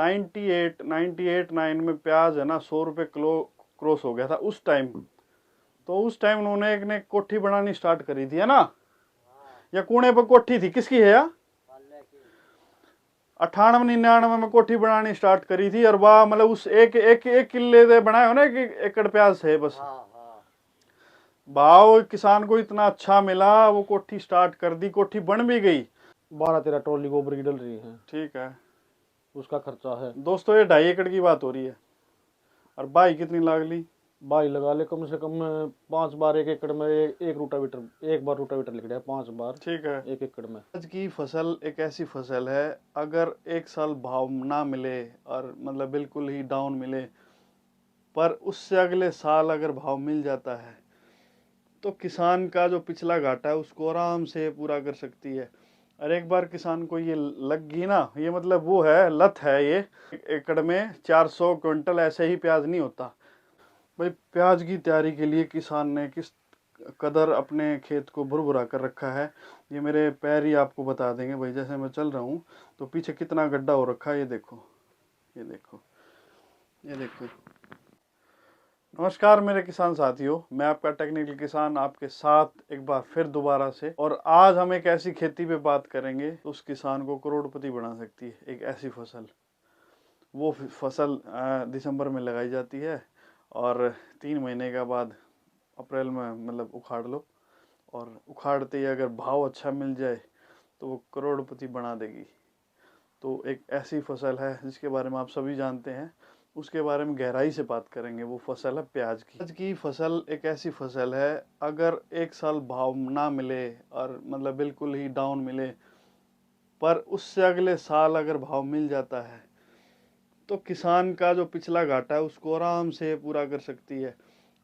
98 में प्याज है ना 100 रुपये किलो क्रॉस हो गया था उस टाइम। तो उस टाइम उन्होंने एक ने कोठी बनानी स्टार्ट करी थी, है ना? या कुएं पर कोठी थी, किसकी है या 98-99 में कोठी बनानी स्टार्ट करी थी। और वाह, मतलब उस एक किले से बनाए हो ना, 1 एकड़ प्याज से बस। भाव किसान को इतना अच्छा मिला, वो कोठी स्टार्ट कर दी, कोठी बन भी गई। 12-13 ट्रॉली गोबर की डल रही है, ठीक है, उसका खर्चा है। दोस्तों ये 2.5 एकड़ की बात हो रही है। और बाई कितनी लाग ली? बाई लगा ले कम से कम 5 बार 1 एकड़ में एक रूटावीटर, एक बार रूटावीटर लिख रहा है 5 बार, ठीक है। 1 एकड़ में। आज की फसल एक ऐसी फसल है, अगर एक साल भाव ना मिले और मतलब बिल्कुल ही डाउन मिले, पर उससे अगले साल अगर भाव मिल जाता है तो किसान का जो पिछला घाटा है उसको आराम से पूरा कर सकती है। और एक बार किसान को ये लग गई ना, ये मतलब वो है, लत है ये। 1 एकड़ में 400 क्विंटल ऐसे ही प्याज नहीं होता भाई। प्याज की तैयारी के लिए किसान ने किस कदर अपने खेत को भुरभुरा कर रखा है, ये मेरे पैर ही आपको बता देंगे भाई। जैसे मैं चल रहा हूँ तो पीछे कितना गड्ढा हो रखा है, ये देखो, ये देखो, ये देखो। नमस्कार मेरे किसान साथियों, मैं आपका टेक्निकल किसान आपके साथ एक बार फिर दोबारा से। और आज हम एक ऐसी खेती पे बात करेंगे उस किसान को करोड़पति बना सकती है। एक ऐसी फसल, वो फसल दिसंबर में लगाई जाती है और 3 महीने के बाद अप्रैल में मतलब उखाड़ लो, और उखाड़ते ही अगर भाव अच्छा मिल जाए तो वो करोड़पति बना देगी। तो एक ऐसी फसल है जिसके बारे में आप सभी जानते हैं, उसके बारे में गहराई से बात करेंगे। वो फसल है प्याज की। प्याज की फसल एक ऐसी फसल है, अगर एक साल भाव ना मिले और मतलब बिल्कुल ही डाउन मिले, पर उससे अगले साल अगर भाव मिल जाता है तो किसान का जो पिछला घाटा है उसको आराम से पूरा कर सकती है।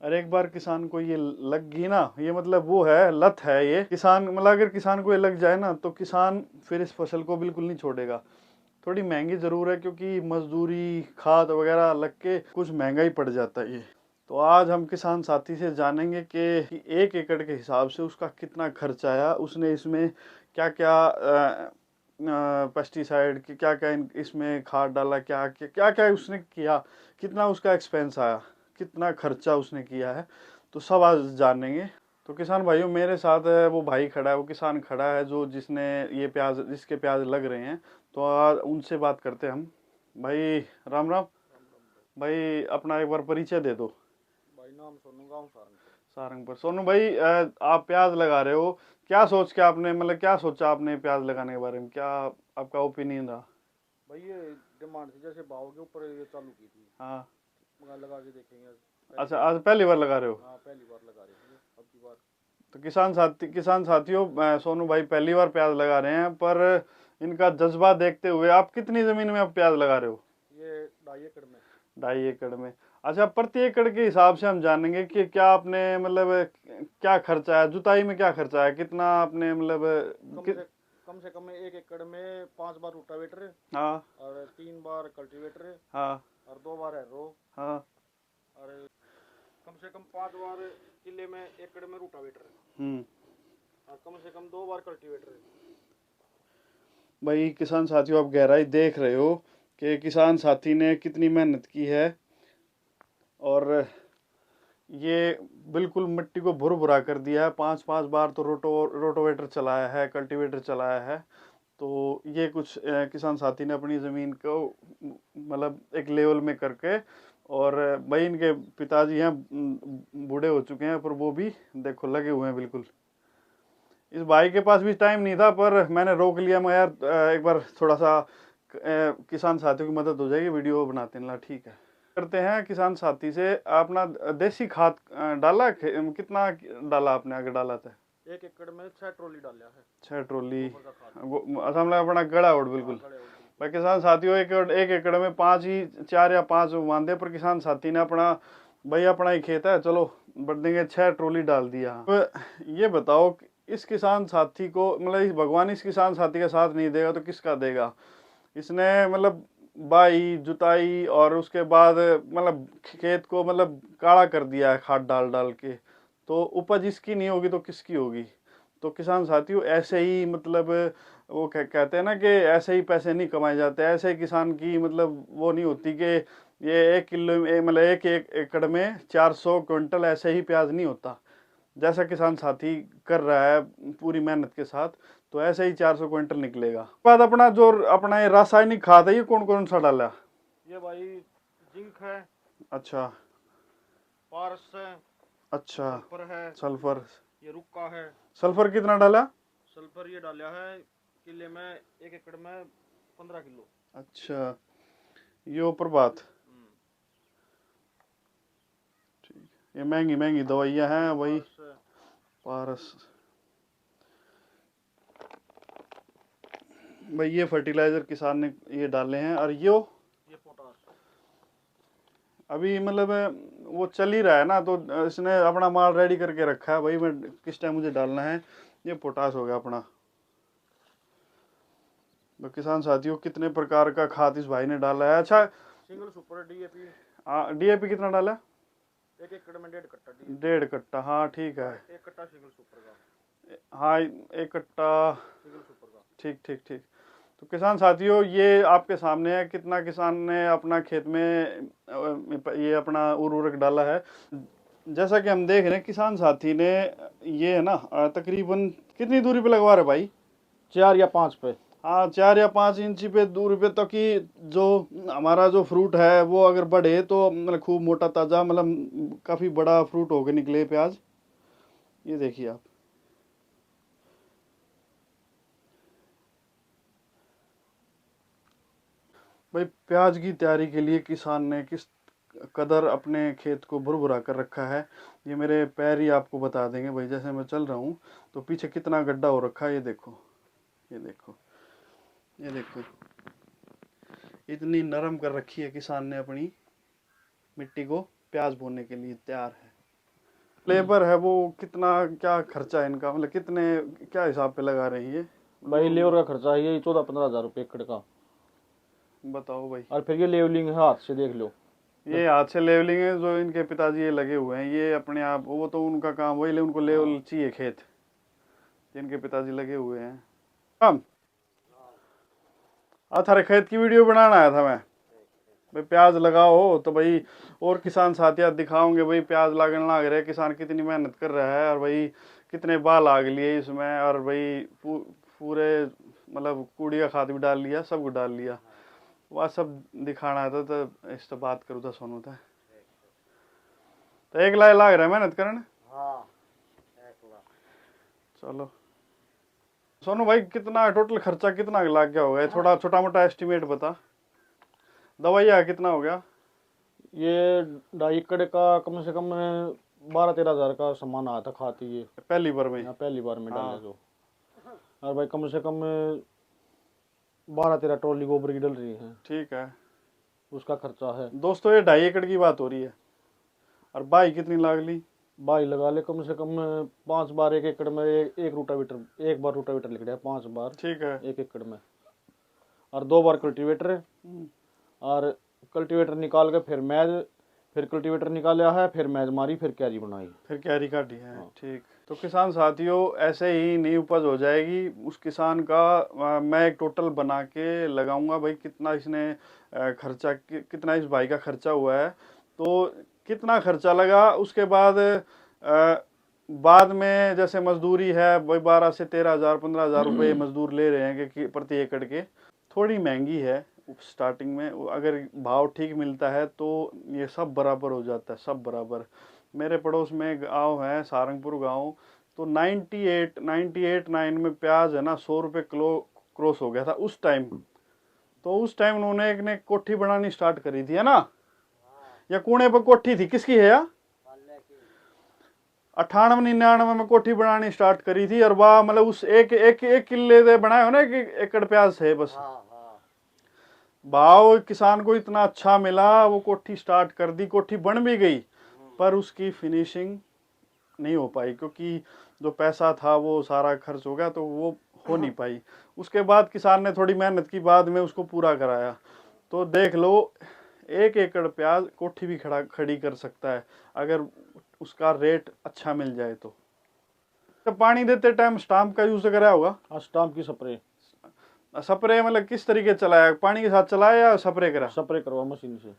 और एक बार किसान को ये लग गई ना, ये मतलब वो है, लत है ये। किसान मतलब अगर किसान को ये लग जाए ना तो किसान फिर इस फसल को बिल्कुल नहीं छोड़ेगा। थोड़ी महंगी ज़रूर है क्योंकि मजदूरी खाद वगैरह लग के कुछ महंगा ही पड़ जाता है ये। तो आज हम किसान साथी से जानेंगे कि 1 एकड़ के हिसाब से उसका कितना खर्च आया, उसने इसमें क्या क्या पेस्टिसाइड की क्या क्या इसमें खाद डाला, क्या क्या क्या उसने किया, कितना उसका एक्सपेंस आया, कितना खर्चा उसने किया है, तो सब आज जानेंगे। तो किसान भाइयों, मेरे साथ वो भाई खड़ा है, वो किसान खड़ा है जो जिसने ये प्याज, जिसके प्याज लग रहे हैं। तो आज उनसे बात करते हैं हम। भाई राम राम। भाई अपना एक बार परिचय दे दो। भाई नाम सोनू, गाँव सारंगपुर। सारंगपुर। सोनू भाई, आप प्याज लगा रहे हो, क्या सोच के आपने, मतलब क्या सोचा आपने प्याज लगाने के बारे में, क्या आपका ओपिनियन रहा? भाई ये डिमांड थी, जैसे भाव के ऊपर ये चालू की थी, हाँ। मगर लगा के देखेंगे। अच्छा, आज पहली बार लगा रहे हो? हाँ पहली बार लगा रहे थे, अब की बार। तो किसान साथियों, सोनू भाई पहली बार प्याज लगा रहे हैं, पर इनका जज्बा देखते हुए, आप कितनी जमीन में आप प्याज लगा रहे हो? ये 2.5 एकड़ में। 2.5 एकड़ में। अच्छा, प्रति एकड़ के हिसाब से हम जानेंगे कि क्या आपने मतलब क्या खर्चा है, जुताई में क्या खर्चा है, कितना आपने मतलब कम से कम 1 एकड़ में 5 बार रोटावेटर, हाँ, और 3 बार कल्टीवेटर, हाँ, और 2 बार हैरो, हाँ, और कम से कम 5 बार किले में एकड़ में रोटावेटर, और कम से कम 2 बार कल्टीवेटर। भाई किसान साथियों, आप गहराई देख रहे हो कि किसान साथी ने कितनी मेहनत की है, और ये बिल्कुल मिट्टी को भुरभुरा कर दिया है। 5-5 बार तो रोटोवेटर चलाया है, कल्टीवेटर चलाया है। तो ये कुछ किसान साथी ने अपनी ज़मीन को मतलब एक लेवल में करके, और भाई इनके पिताजी हैं, बूढ़े हो चुके हैं, पर वो भी देखो लगे हुए हैं बिल्कुल। इस भाई के पास भी टाइम नहीं था, पर मैंने रोक लिया। मैं यार एक बार थोड़ा सा किसान साथियों की मदद हो जाएगी, वीडियो बनाते हैं। ठीक है, करते हैं किसान साथी से। अपना देसी खाद डाला, कितना डाला आपने, आगे डाला था? 1 एकड़ में 6 ट्रॉली डाला है। 6 ट्रॉली गोबर का खाद। असम में अपना गड़ा उड़ बिल्कुल। भाई किसान साथियों, 1 एकड़ में 5 ही 4 या 5 मानते, पर किसान साथी ने अपना, भाई अपना ही खेत है, चलो बढ़ देंगे, 6 ट्रॉली डाल दिया। तो ये बताओ कि इस किसान साथी को, मतलब इस भगवान इस किसान साथी का साथ नहीं देगा तो किसका देगा? इसने मतलब बाई जुताई और उसके बाद मतलब खेत को मतलब काला कर दिया है खाद डाल डाल के, तो उपज इसकी नहीं होगी तो किसकी होगी? तो किसान साथियों, ऐसे ही मतलब वो कहते हैं ना कि ऐसे ही पैसे नहीं कमाए जाते, ऐसे ही किसान की मतलब वो नहीं होती कि ये 1 किलो मतलब एक एकड़ में 400 क्विंटल ऐसे ही प्याज नहीं होता। जैसा किसान साथी कर रहा है पूरी मेहनत के साथ, तो ऐसे ही 400 क्विंटल निकलेगा। बाद अपना जो अपना ये रासायनिक खाद है, ये कौन कौन सा डाला? ये भाई जिंक है। अच्छा। पारस है। अच्छा। सल्फर है। सल्फर। ये रुक्का है। सल्फर कितना डाला? सल्फर ये डाला है किले में 1 एकड़ में 15 किलो। अच्छा, ये प्रभात। ठीक, ये महंगी महंगी दवाइयाँ हैं वही। पारस भाई, ये फर्टिलाइजर किसान ने ये डाले हैं। और ये पोटास अभी मतलब वो चल ही रहा है ना, तो इसने अपना माल रेडी करके रखा है भाई, मैं किस टाइम मुझे डालना है। ये पोटास हो गया अपना। तो किसान साथियों, कितने प्रकार का खाद इस भाई ने डाला है। अच्छा, सिंगल सुपर डीएपी। डीएपी कितना डाला? 1 एकड़ में 1.5 कट्टा डीएपी। 1.5 कट्टा, हाँ ठीक है। 1 कट्टा सिंगल सुपर का। हाँ, 1 कट्टा सिंगल सुपर का। ठीक ठीक ठीक। तो किसान साथियों, ये आपके सामने है कितना किसान ने अपना खेत में ये अपना उर्वरक डाला है। जैसा कि हम देख रहे हैं, किसान साथी ने ये है ना तकरीबन कितनी दूरी पे लगवा रहे भाई? 4 या 5 पे। हाँ, 4 या 5 इंची पे दूरी पे, ताकि जो हमारा जो फ्रूट है वो अगर बढ़े तो मतलब खूब मोटा ताज़ा, मतलब काफ़ी बड़ा फ्रूट होके निकले प्याज। ये देखिए आप। भाई, प्याज की तैयारी के लिए किसान ने किस कदर अपने खेत को भुरभुरा कर रखा है, ये मेरे पैर ही आपको बता देंगे भाई। जैसे मैं चल रहा हूँ तो पीछे कितना गड्ढा हो रखा है, ये देखो, ये देखो, ये देखो। इतनी नरम कर रखी है किसान ने अपनी मिट्टी को, प्याज बोने के लिए तैयार है। लेबर है वो कितना, क्या खर्चा है इनका, मतलब कितने क्या हिसाब पे लगा रही है भाई लेबर का खर्चा है ये 14-15 हजार रुपये एकड़ का। बताओ भाई। और फिर ये लेवलिंग है, हाथ से देख लो। ये हाथ से लेवलिंग है, जो इनके पिताजी ये लगे हुए हैं, ये अपने आप, वो तो उनका काम वही, उनको लेवल चाहिए खेत, जिनके पिताजी लगे हुए हैं। हम थारे खेत की वीडियो बनाना आया था मैं भाई। प्याज लगाओ तो भाई और किसान साथिया दिखाओगे भाई, प्याज लगने लग रहे, किसान कितनी मेहनत कर रहा है, और भाई कितने बाल आग लिए इसमें, और भाई पूरे मतलब कूड़ी का खाद भी डाल लिया, सब कुछ डाल लिया। वह सब दिखाना था, तो इस तो बात करूँ था सोनू था, तो एक लाख लाग रहा है मेहनत करने। हाँ, 1 लाख। चलो सोनू भाई, कितना टोटल खर्चा कितना लाग गया होगा? थोड़ा छोटा मोटा एस्टिमेट बता। दवाइया कितना हो गया? ये 2.5 एकड़ का कम से कम 12-13 हजार का सामान आया था खाती ये पहली बार में? पहली बार में डाले हाँ। तो। और भाई कम से कम 12-13 ट्रॉली गोबर की डल रही है। ठीक है, उसका खर्चा है। दोस्तों ये 2.5 एकड़ की बात हो रही है। और बाई कितनी लाग ली? बाई लगा ले कम से कम 5 बार 1 एकड़ में एक रूटावेटर, 1 बार रूटावेटर लिख रहा है 5 बार। ठीक है। 1 एकड़ में। और 2 बार कल्टीवेटर। और कल्टीवेटर निकाल के फिर कल्टीवेटर निकाला है, फिर मैज मारी, फिर क्यारी बनाई, फिर क्यारी काटी है। ठीक। तो किसान साथियों, ऐसे ही नई उपज हो जाएगी उस किसान का। मैं एक टोटल बना के लगाऊंगा भाई, कितना इसने खर्चा, कितना इस भाई का खर्चा हुआ है, तो कितना खर्चा लगा। उसके बाद में जैसे मजदूरी है भाई, 12 से 13 हजार 15 हजार रुपये मजदूर ले रहे हैं कि प्रति एकड़ के। थोड़ी महंगी है स्टार्टिंग में, अगर भाव ठीक मिलता है तो ये सब बराबर हो जाता है, सब बराबर। मेरे पड़ोस में गांव है सारंगपुर गांव, तो 98-9 में प्याज है ना 100 रुपये किलो क्रॉस हो गया था उस टाइम। तो उस टाइम उन्होंने एक ने कोठी बनानी स्टार्ट करी थी, है ना? या कूड़े पर कोठी थी, किसकी है या 98-99 में कोठी बनानी स्टार्ट करी थी। और वाह, मतलब उस एक किले से बनाए हो ना 1 एकड़ प्याज से बस। भाव किसान को इतना अच्छा मिला, वो कोठी स्टार्ट कर दी, कोठी बन भी गई, पर उसकी फिनिशिंग नहीं हो पाई, क्योंकि जो पैसा था वो सारा खर्च हो गया, तो वो हो नहीं पाई। उसके बाद किसान ने थोड़ी मेहनत की, बाद में उसको पूरा कराया। तो देख लो, 1 एकड़ प्याज कोठी भी खड़ी कर सकता है, अगर उसका रेट अच्छा मिल जाए तो। पानी देते टाइम स्टाम्प का यूज कराया होगा? हाँ, स्टाम्प की स्प्रे। स्प्रे मतलब किस तरीके चलाया, पानी के साथ चलाया या स्प्रे करा? स्प्रे करवा मशीन से।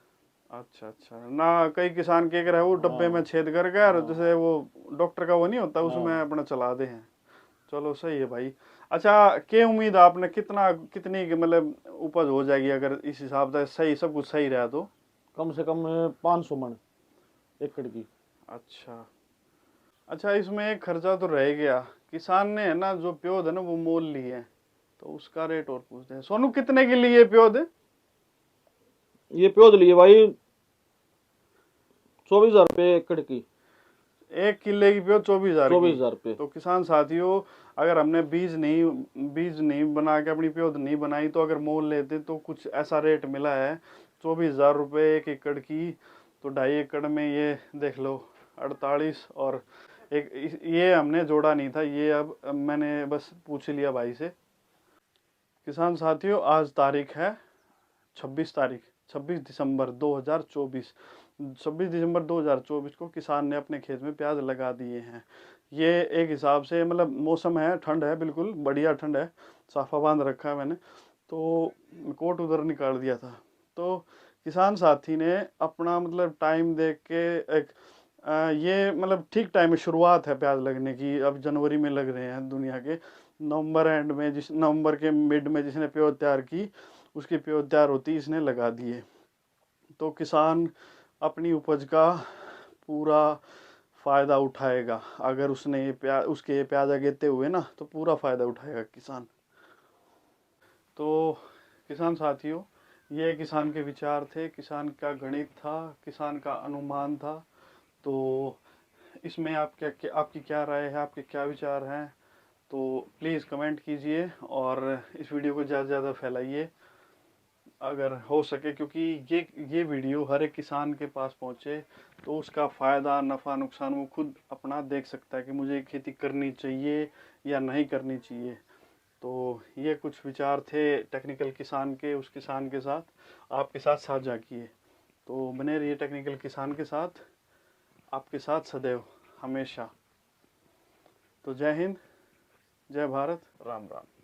अच्छा अच्छा। ना कई किसान क्या करे, वो डब्बे में छेद करके और जैसे वो डॉक्टर का वो नहीं होता उसमें अपना चला दे हैं। चलो सही है भाई। अच्छा, क्या उम्मीद आपने कितनी मतलब उपज हो जाएगी अगर इस हिसाब से सही सब कुछ सही रहा तो? कम से कम 500 मन एकड़ की। अच्छा अच्छा, इसमें एक खर्चा तो रह गया। किसान ने है ना जो प्योद है ना वो मोल ली है, तो उसका रेट और पूछते हैं। सोनू कितने के लिए प्योद है? ये प्योद लिए भाई 24,000 रुपये एकड़ की। 1 किले की प्योद 24,000 की। 24,000 रुपये। तो किसान साथियों, अगर हमने बीज नहीं बना के अपनी प्योद नहीं बनाई तो अगर मोल लेते तो कुछ ऐसा रेट मिला है 24,000 रुपये 1 एकड़ की। तो 2.5 एकड़ में ये देख लो 48, और ये हमने जोड़ा नहीं था, ये अब मैंने बस पूछ लिया भाई से। किसान साथियों, आज तारीख है 26 दिसंबर 2024। 26 दिसंबर 2024 को किसान ने अपने खेत में प्याज लगा दिए हैं। ये एक हिसाब से मतलब मौसम है, ठंड है, बिल्कुल बढ़िया ठंड है, साफा बांध रखा है मैंने, तो कोट उधर निकाल दिया था। तो किसान साथी ने अपना मतलब टाइम देख के एक ये मतलब ठीक टाइम में शुरुआत है प्याज लगने की। अब जनवरी में लग रहे हैं दुनिया के, नवंबर एंड में नवंबर के मिड में जिसने प्योज तैयार की उसकी प्योज तैयार होती इसने लगा दिए। तो किसान अपनी उपज का पूरा फ़ायदा उठाएगा। अगर उसने उसके प्याज अगेते हुए ना तो पूरा फ़ायदा उठाएगा किसान। तो किसान साथियों, ये किसान के विचार थे, किसान का गणित था, किसान का अनुमान था। तो इसमें आपकी क्या राय है, आपके क्या विचार हैं? तो प्लीज़ कमेंट कीजिए और इस वीडियो को ज़्यादा से ज़्यादा फैलाइए अगर हो सके, क्योंकि ये वीडियो हर एक किसान के पास पहुँचे तो उसका फ़ायदा नफ़ा नुकसान वो खुद अपना देख सकता है कि मुझे खेती करनी चाहिए या नहीं करनी चाहिए। तो ये कुछ विचार थे टेक्निकल किसान के, उस किसान के साथ आपके साथ साझा किए। तो बने रहिए टेक्निकल किसान के साथ, आपके साथ सदैव हमेशा। तो जय हिंद, जय भारत, राम राम।